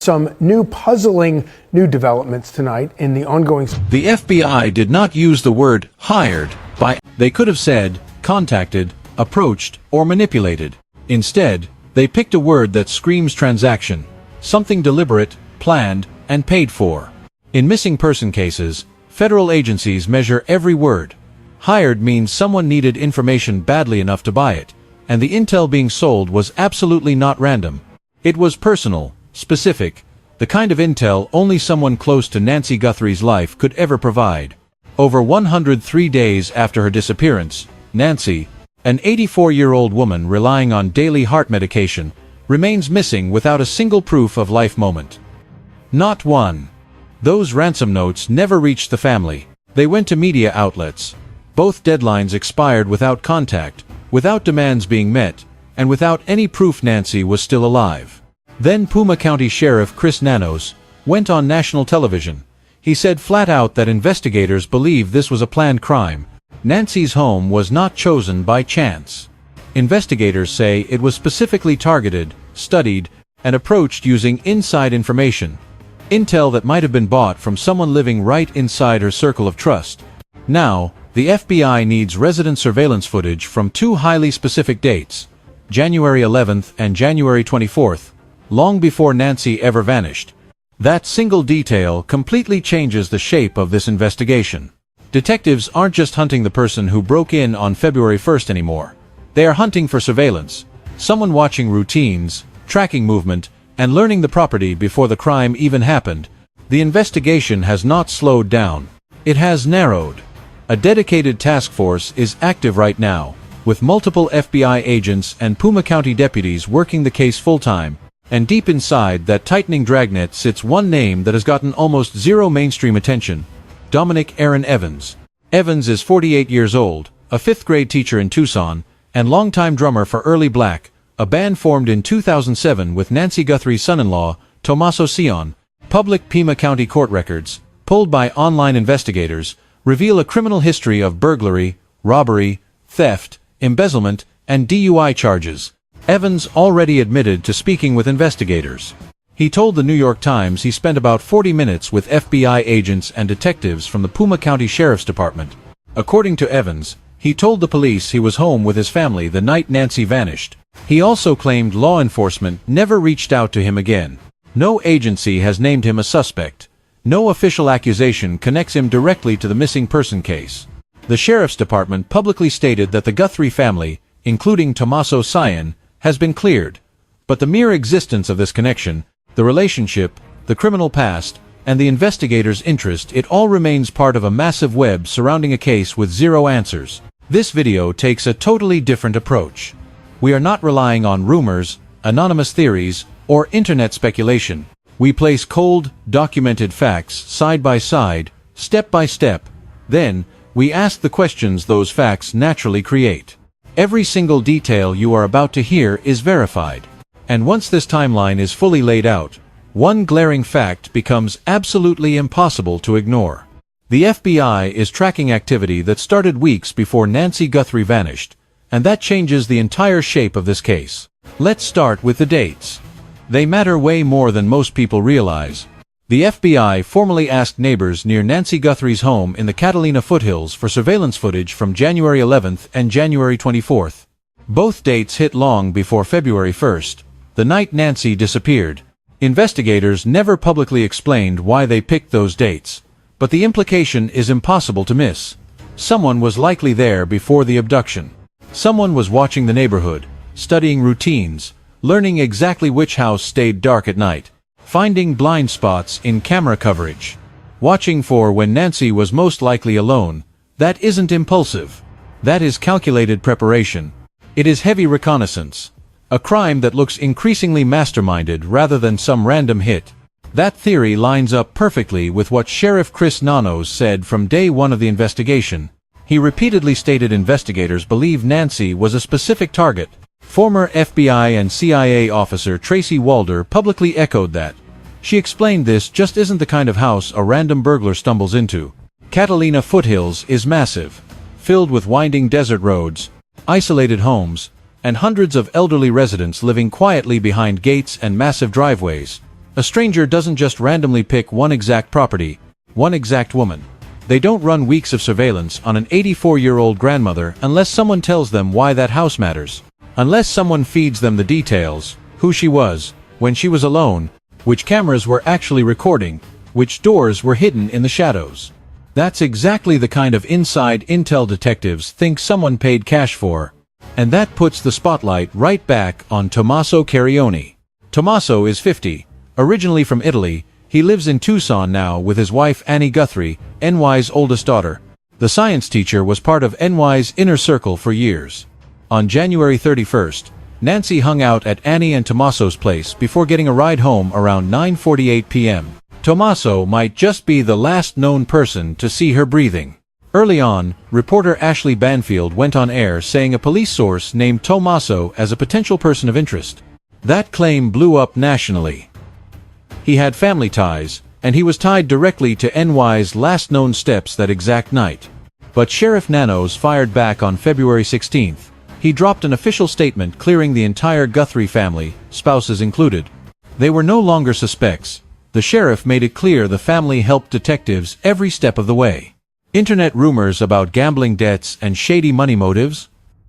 Some puzzling new developments tonight in the ongoing... The FBI did not use the word hired by. They could have said contacted, approached, or manipulated. Instead, they picked a word that screams transaction, something deliberate, planned, and paid for. In missing person cases, federal agencies measure every word. Hired means someone needed information badly enough to buy it, and the intel being sold was absolutely not random. It was personal, specific, the kind of intel only someone close to Nancy Guthrie's life could ever provide. Over 103 days after her disappearance, Nancy, an 84-year-old woman relying on daily heart medication, remains missing without a single proof of life moment. Not one. Those ransom notes never reached the family. They went to media outlets. Both deadlines expired without contact, without demands being met, and without any proof Nancy was still alive. Then Puma County Sheriff Chris Nanos went on national television. He said flat out that investigators believe this was a planned crime. Nancy's home was not chosen by chance. Investigators say it was specifically targeted, studied, and approached using inside information. Intel that might have been bought from someone living right inside her circle of trust. Now, the FBI needs resident surveillance footage from two highly specific dates, January 11th and January 24th, long before Nancy ever vanished. That single detail completely changes the shape of this investigation. Detectives aren't just hunting the person who broke in on February 1st anymore. They are hunting for surveillance, someone watching routines, tracking movement, and learning the property before the crime even happened. The investigation has not slowed down. It has narrowed. A dedicated task force is active right now, with multiple FBI agents and Puma County deputies working the case full-time. And deep inside that tightening dragnet sits one name that has gotten almost zero mainstream attention: Dominic Aaron Evans. Evans is 48 years old, a fifth-grade teacher in Tucson, and longtime drummer for Early Black, a band formed in 2007 with Nancy Guthrie's son-in-law, Tomaso Cioni. Public Pima County court records, pulled by online investigators, reveal a criminal history of burglary, robbery, theft, embezzlement, and DUI charges. Evans already admitted to speaking with investigators. He told the New York Times he spent about 40 minutes with FBI agents and detectives from the Puma County Sheriff's Department. According to Evans, he told the police he was home with his family the night Nancy vanished. He also claimed law enforcement never reached out to him again. No agency has named him a suspect. No official accusation connects him directly to the missing person case. The Sheriff's Department publicly stated that the Guthrie family, including Tomaso Cioni, has been cleared. But the mere existence of this connection, the relationship, the criminal past, and the investigators' interest, it all remains part of a massive web surrounding a case with zero answers. This video takes a totally different approach. We are not relying on rumors, anonymous theories, or internet speculation. We place cold, documented facts side by side, step by step. Then, we ask the questions those facts naturally create. Every single detail you are about to hear is verified. And once this timeline is fully laid out, one glaring fact becomes absolutely impossible to ignore. The FBI is tracking activity that started weeks before Nancy Guthrie vanished, and that changes the entire shape of this case. Let's start with the dates. They matter way more than most people realize. The FBI formally asked neighbors near Nancy Guthrie's home in the Catalina Foothills for surveillance footage from January 11th and January 24th. Both dates hit long before February 1st, the night Nancy disappeared. Investigators never publicly explained why they picked those dates, but the implication is impossible to miss. Someone was likely there before the abduction. Someone was watching the neighborhood, studying routines, learning exactly which house stayed dark at night, finding blind spots in camera coverage, watching for when Nancy was most likely alone. That isn't impulsive. That is calculated preparation. It is heavy reconnaissance. A crime that looks increasingly masterminded rather than some random hit. That theory lines up perfectly with what Sheriff Chris Nanos said from day one of the investigation. He repeatedly stated investigators believe Nancy was a specific target. Former FBI and CIA officer Tracy Walder publicly echoed that. She explained this just isn't the kind of house a random burglar stumbles into. Catalina Foothills is massive, filled with winding desert roads, isolated homes, and hundreds of elderly residents living quietly behind gates and massive driveways. A stranger doesn't just randomly pick one exact property, one exact woman. They don't run weeks of surveillance on an 84-year-old grandmother unless someone tells them why that house matters. Unless someone feeds them the details, who she was, when she was alone, which cameras were actually recording, which doors were hidden in the shadows. That's exactly the kind of inside intel detectives think someone paid cash for. And that puts the spotlight right back on Tomaso Cioni. Tomaso is 50, originally from Italy. He lives in Tucson now with his wife Nancy Guthrie, NY's oldest daughter. The science teacher was part of NY's inner circle for years. On January 31st, Nancy hung out at Annie and Tomaso's place before getting a ride home around 9:48 p.m. Tomaso might just be the last known person to see her breathing. Early on, reporter Ashley Banfield went on air saying a police source named Tomaso as a potential person of interest. That claim blew up nationally. He had family ties, and he was tied directly to NY's last known steps that exact night. But Sheriff Nanos fired back on February 16th. He dropped an official statement clearing the entire Guthrie family, spouses included. They were no longer suspects. The sheriff made it clear the family helped detectives every step of the way. Internet rumors about gambling debts and shady money motives?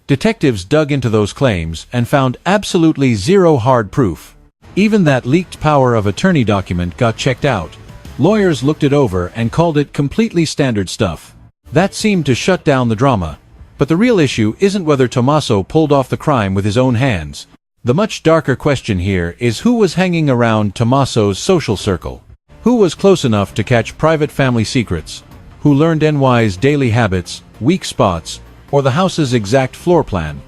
Detectives dug into those claims and found absolutely zero hard proof. Even that leaked power of attorney document got checked out. Lawyers looked it over and called it completely standard stuff. That seemed to shut down the drama. But the real issue isn't whether Tomaso pulled off the crime with his own hands. The much darker question here is who was hanging around Tomaso's social circle. Who was close enough to catch private family secrets? Who learned NY's daily habits, weak spots, or the house's exact floor plan?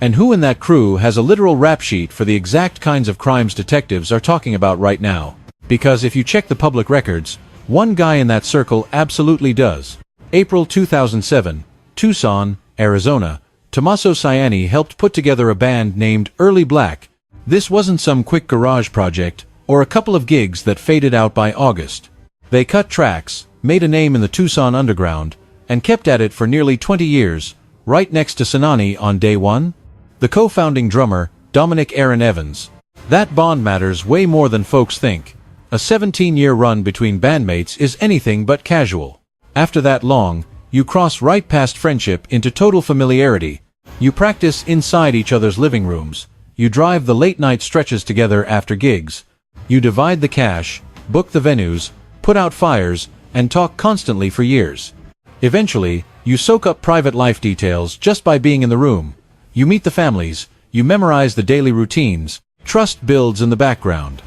And who in that crew has a literal rap sheet for the exact kinds of crimes detectives are talking about right now? Because if you check the public records, one guy in that circle absolutely does. April 2007, Tucson, Arizona. Tomaso Cioni helped put together a band named Early Black. This wasn't some quick garage project, or a couple of gigs that faded out by August. They cut tracks, made a name in the Tucson underground, and kept at it for nearly 20 years, right next to Cioni on day one. The co-founding drummer, Dominic Evans. That bond matters way more than folks think. A 17-year run between bandmates is anything but casual. After that long, you cross right past friendship into total familiarity. You practice inside each other's living rooms. You drive the late-night stretches together after gigs. You divide the cash, book the venues, put out fires, and talk constantly for years. Eventually, you soak up private life details just by being in the room. You meet the families, you memorize the daily routines, trust builds in the background.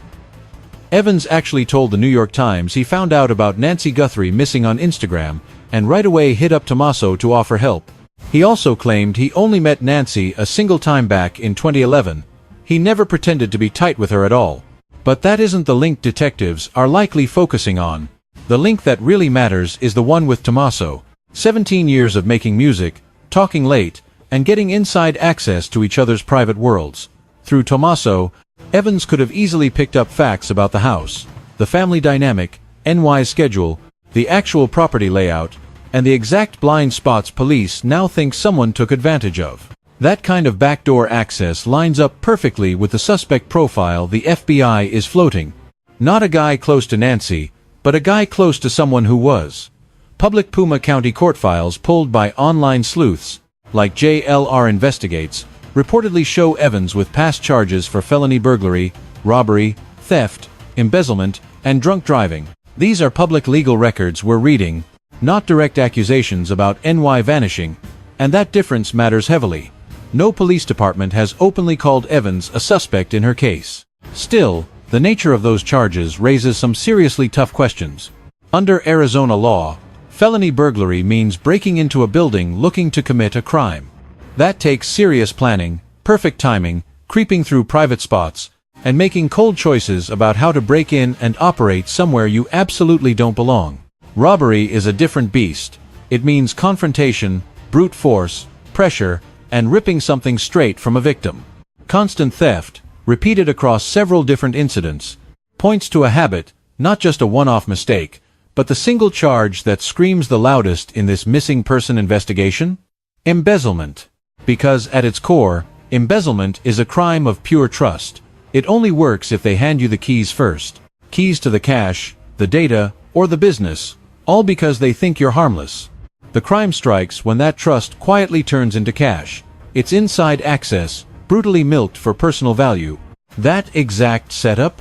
Evans actually told the New York Times he found out about Nancy Guthrie missing on Instagram, and right away hit up Tomaso to offer help. He also claimed he only met Nancy a single time back in 2011. He never pretended to be tight with her at all. But that isn't the link detectives are likely focusing on. The link that really matters is the one with Tomaso. 17 years of making music, talking late, and getting inside access to each other's private worlds. Through Tomaso, Evans could have easily picked up facts about the house, the family dynamic, NY's schedule, the actual property layout, and the exact blind spots police now think someone took advantage of. That kind of backdoor access lines up perfectly with the suspect profile the FBI is floating. Not a guy close to Nancy, but a guy close to someone who was. Public Puma County court files pulled by online sleuths, like JLR Investigates, reportedly show Evans with past charges for felony burglary, robbery, theft, embezzlement, and drunk driving. These are public legal records we're reading, not direct accusations about NY vanishing, and that difference matters heavily. No police department has openly called Evans a suspect in her case. Still, the nature of those charges raises some seriously tough questions. Under Arizona law, felony burglary means breaking into a building looking to commit a crime. That takes serious planning, perfect timing, creeping through private spots, and making cold choices about how to break in and operate somewhere you absolutely don't belong. Robbery is a different beast. It means confrontation, brute force, pressure, and ripping something straight from a victim. Constant theft, repeated across several different incidents, points to a habit, not just a one-off mistake, but the single charge that screams the loudest in this missing person investigation? Embezzlement. Because at its core, embezzlement is a crime of pure trust. It only works if they hand you the keys first. keys to the cash, the data, or the business, all because they think you're harmless. The crime strikes when that trust quietly turns into cash. It's inside access, brutally milked for personal value. That exact setup?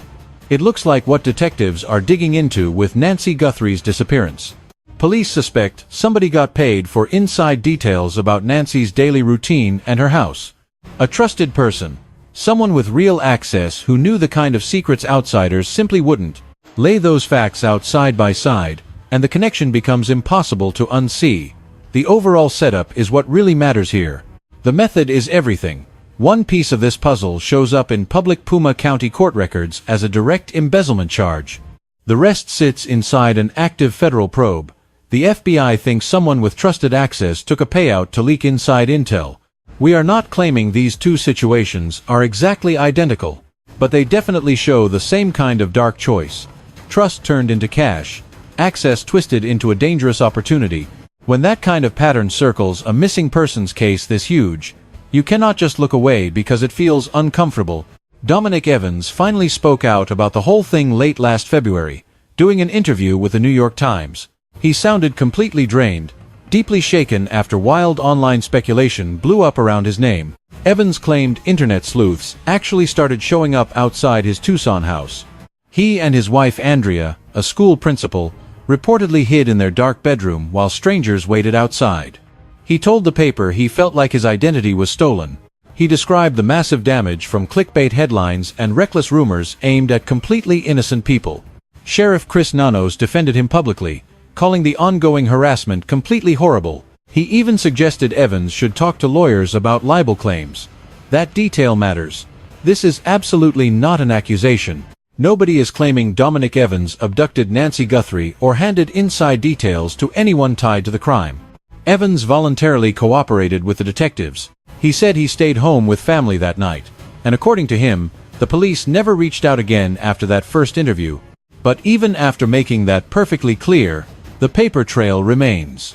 It looks like what detectives are digging into with Nancy Guthrie's disappearance. Police suspect somebody got paid for inside details about Nancy's daily routine and her house. A trusted person. Someone with real access who knew the kind of secrets outsiders simply wouldn't. Lay those facts out side by side, and the connection becomes impossible to unsee. The overall setup is what really matters here. The method is everything. One piece of this puzzle shows up in public Puma County court records as a direct embezzlement charge. The rest sits inside an active federal probe. The FBI thinks someone with trusted access took a payout to leak inside intel. We are not claiming these two situations are exactly identical, but they definitely show the same kind of dark choice. Trust turned into cash, access twisted into a dangerous opportunity. When that kind of pattern circles a missing persons case this huge, you cannot just look away because it feels uncomfortable. Dominic Evans finally spoke out about the whole thing late last February, doing an interview with the New York Times. He sounded completely drained, deeply shaken after wild online speculation blew up around his name. Evans claimed internet sleuths actually started showing up outside his Tucson house. He and his wife Andrea, a school principal, reportedly hid in their dark bedroom while strangers waited outside. He told the paper he felt like his identity was stolen. He described the massive damage from clickbait headlines and reckless rumors aimed at completely innocent people. Sheriff Chris Nanos defended him publicly, calling the ongoing harassment completely horrible. He even suggested Evans should talk to lawyers about libel claims. That detail matters. This is absolutely not an accusation. Nobody is claiming Dominic Evans abducted Nancy Guthrie or handed inside details to anyone tied to the crime. Evans voluntarily cooperated with the detectives. He said he stayed home with family that night, and according to him, the police never reached out again after that first interview. But even after making that perfectly clear, the paper trail remains.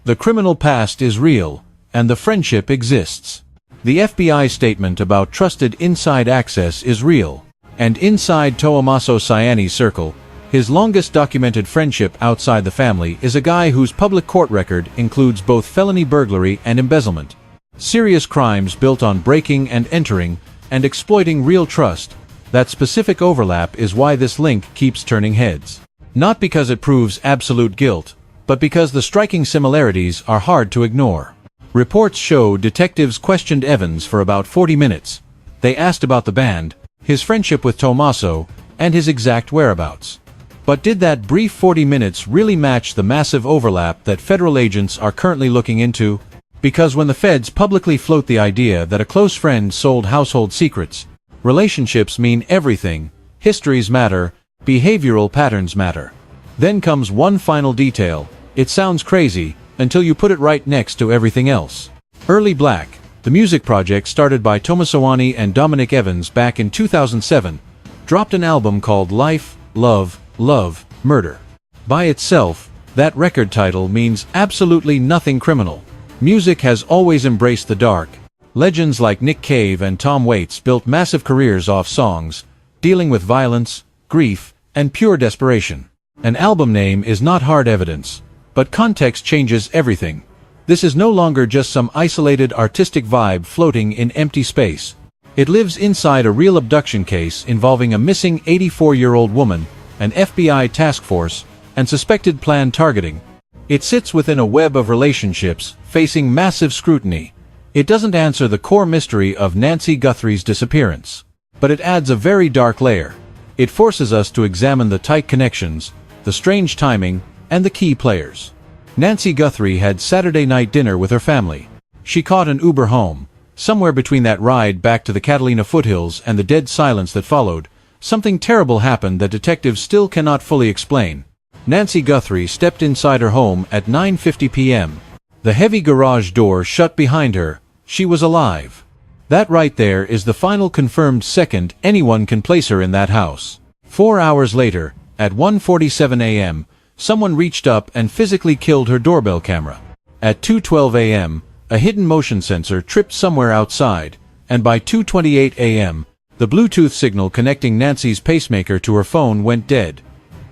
The criminal past is real, and the friendship exists. The FBI statement about trusted inside access is real, and inside Tomaso Cioni's circle, his longest documented friendship outside the family is a guy whose public court record includes both felony burglary and embezzlement. Serious crimes built on breaking and entering and exploiting real trust. That specific overlap is why this link keeps turning heads. Not because it proves absolute guilt, but because the striking similarities are hard to ignore. Reports show detectives questioned Evans for about 40 minutes. They asked about the band, his friendship with Tomaso, and his exact whereabouts. But did that brief 40 minutes really match the massive overlap that federal agents are currently looking into? Because when the feds publicly float the idea that a close friend sold household secrets, relationships mean everything, histories matter, behavioral patterns matter. Then comes one final detail. It sounds crazy, until you put it right next to everything else. Early Black, the music project started by Tomaso and Dominic Evans back in 2007, dropped an album called Life, Love, Love, Murder. By itself, that record title means absolutely nothing criminal. Music has always embraced the dark. Legends like Nick Cave and Tom Waits built massive careers off songs, dealing with violence, grief, and pure desperation. An album name is not hard evidence, but context changes everything. This is no longer just some isolated artistic vibe floating in empty space. It lives inside a real abduction case involving a missing 84-year-old woman, an FBI task force, and suspected planned targeting. It sits within a web of relationships, facing massive scrutiny. It doesn't answer the core mystery of Nancy Guthrie's disappearance, but it adds a very dark layer. It forces us to examine the tight connections, the strange timing, and the key players. Nancy Guthrie had Saturday night dinner with her family. She caught an Uber home. Somewhere between that ride back to the Catalina Foothills and the dead silence that followed, something terrible happened that detectives still cannot fully explain. Nancy Guthrie stepped inside her home at 9:50 p.m. The heavy garage door shut behind her. She was alive. That right there is the final confirmed second anyone can place her in that house. 4 hours later, at 1:47 a.m., someone reached up and physically killed her doorbell camera. At 2:12 a.m., a hidden motion sensor tripped somewhere outside, and by 2:28 a.m., The Bluetooth signal connecting Nancy's pacemaker to her phone went dead.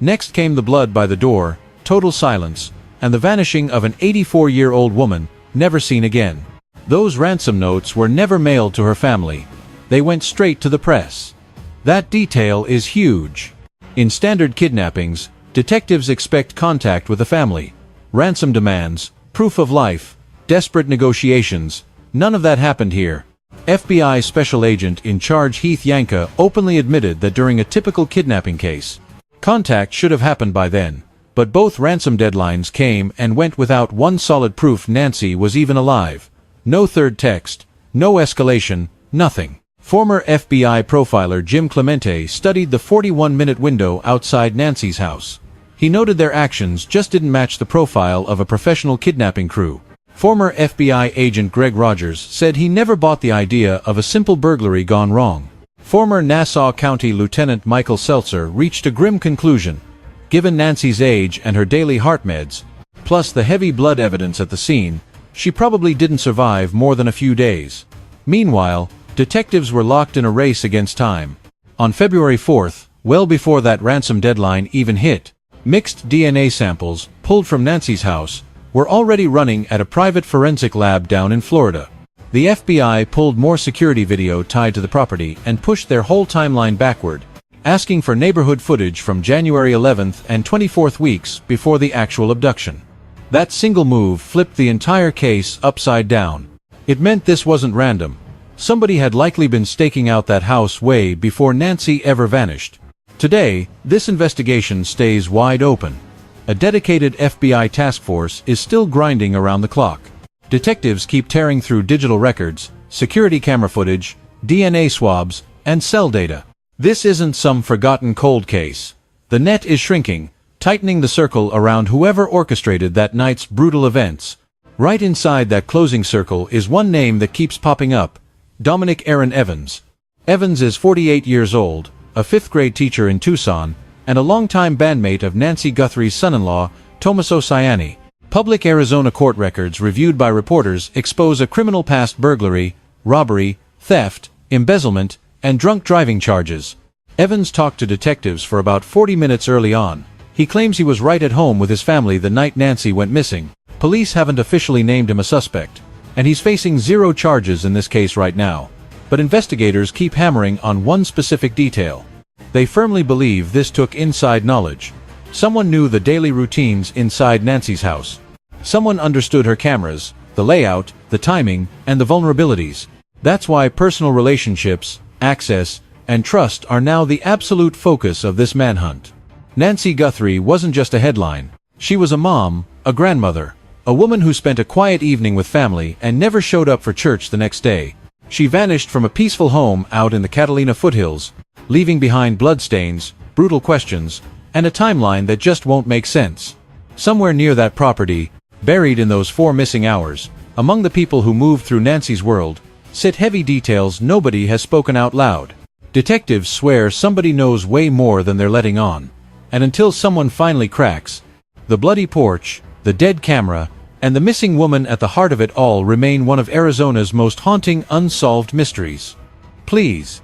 Next came the blood by the door, total silence, and the vanishing of an 84-year-old woman, never seen again. Those ransom notes were never mailed to her family. They went straight to the press. That detail is huge. In standard kidnappings, detectives expect contact with the family. Ransom demands, proof of life, desperate negotiations. None of that happened here. FBI Special Agent in charge Heath Yanka openly admitted that during a typical kidnapping case, contact should have happened by then. But both ransom deadlines came and went without one solid proof Nancy was even alive. No third text, no escalation, nothing. Former FBI profiler Jim Clemente studied the 41-minute window outside Nancy's house. He noted their actions just didn't match the profile of a professional kidnapping crew. Former FBI agent Greg Rogers said he never bought the idea of a simple burglary gone wrong. Former Nassau County Lieutenant Michael Seltzer reached a grim conclusion. Given Nancy's age and her daily heart meds, plus the heavy blood evidence at the scene, she probably didn't survive more than a few days. Meanwhile, detectives were locked in a race against time. On February 4th, well before that ransom deadline even hit, mixed DNA samples, pulled from Nancy's house, were already running at a private forensic lab down in Florida. The FBI pulled more security video tied to the property and pushed their whole timeline backward, asking for neighborhood footage from January 11th and 24th weeks before the actual abduction. That single move flipped the entire case upside down. It meant this wasn't random. Somebody had likely been staking out that house way before Nancy ever vanished. Today, this investigation stays wide open. A dedicated FBI task force is still grinding around the clock. Detectives keep tearing through digital records, security camera footage, DNA swabs, and cell data. This isn't some forgotten cold case. The net is shrinking, tightening the circle around whoever orchestrated that night's brutal events. Right inside that closing circle is one name that keeps popping up: Dominic Aaron Evans. Evans is 48 years old, a fifth-grade teacher in Tucson, and a longtime bandmate of Nancy Guthrie's son-in-law, Tomaso Cioni. Public Arizona court records reviewed by reporters expose a criminal past: burglary, robbery, theft, embezzlement, and drunk driving charges. Evans talked to detectives for about 40 minutes early on. He claims he was right at home with his family the night Nancy went missing. Police haven't officially named him a suspect, and he's facing 0 charges in this case right now. But investigators keep hammering on one specific detail. They firmly believe this took inside knowledge. Someone knew the daily routines inside Nancy's house. Someone understood her cameras, the layout, the timing, and the vulnerabilities. That's why personal relationships, access, and trust are now the absolute focus of this manhunt. Nancy Guthrie wasn't just a headline. She was a mom, a grandmother, a woman who spent a quiet evening with family and never showed up for church the next day. She vanished from a peaceful home out in the Catalina Foothills, leaving behind bloodstains, brutal questions, and a timeline that just won't make sense. Somewhere near that property, buried in those 4 missing hours, among the people who moved through Nancy's world, sit heavy details nobody has spoken out loud. Detectives swear somebody knows way more than they're letting on. And until someone finally cracks, the bloody porch, the dead camera, and the missing woman at the heart of it all remain one of Arizona's most haunting unsolved mysteries. Please,